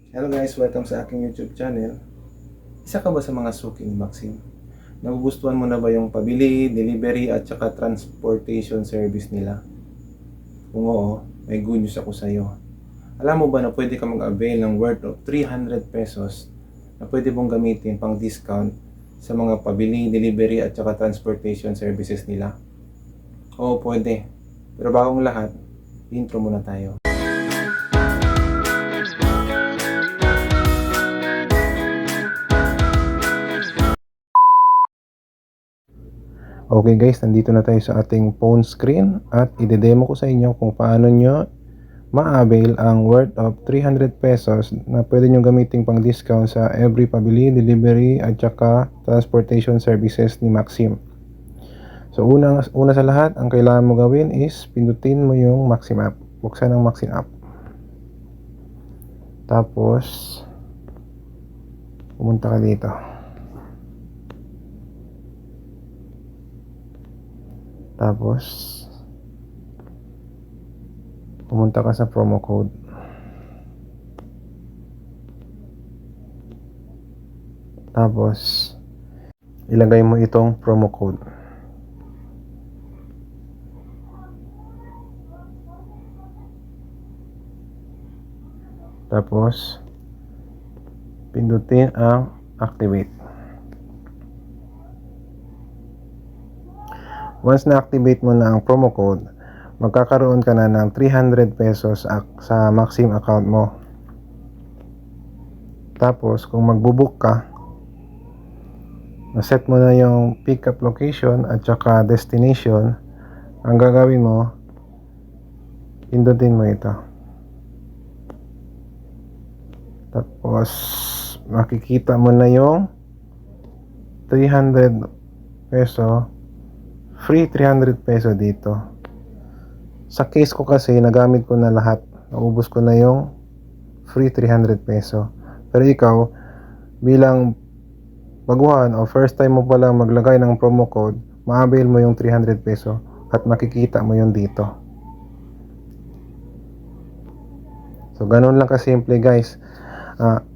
Hello guys, welcome sa aking YouTube channel. Isa ka ba sa mga suki ni Maxim? Nagugustuhan mo na ba yung pabili, delivery at saka transportation service nila? Kung oo, may good news ako sa iyo. Alam mo ba na pwede ka mag-avail ng worth of 300 pesos na pwede mong gamitin pang discount sa mga pabili, delivery at saka transportation services nila? Oo, pwede. Pero bagong lahat, intro muna tayo. Okay guys, nandito na tayo sa ating phone screen at i-demo ko sa inyo kung paano nyo ma-avail ang worth of 300 pesos na pwede nyo gamitin pang discount sa every pabili, delivery at saka transportation services ni Maxim. So una sa lahat, ang kailangan mo gawin is pindutin mo yung Maxim app. Buksan ang Maxim app. Tapos pumunta ka dito. Tapos pumunta ka sa promo code. Tapos ilagay mo itong promo code. Tapos pindutin ang activate. Once na-activate mo na ang promo code, magkakaroon ka na ng 300 pesos sa Maxim account mo. Tapos kung magbubook ka, na-set mo na yung pick-up location at saka destination, ang gagawin mo, pindutin mo ito. Tapos makikita mo na yung 300 peso, free 300 peso dito. Sa case ko kasi, nagamit ko na lahat. Naubos ko na yung free 300 peso. Pero ikaw, bilang baguhan o first time mo palang maglagay ng promo code, ma-avail mo yung 300 peso at makikita mo yun dito. So, ganun lang kasimple guys.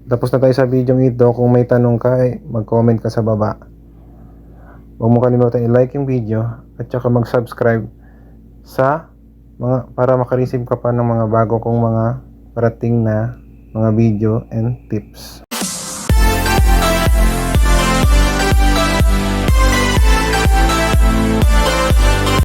Tapos na tayo sa video ito. Kung may tanong ka, mag-comment ka sa baba. Huwag mo kalimutan i-like yung video at saka mag-subscribe para makareceive ka pa ng mga bago kong mga parating na mga video and tips.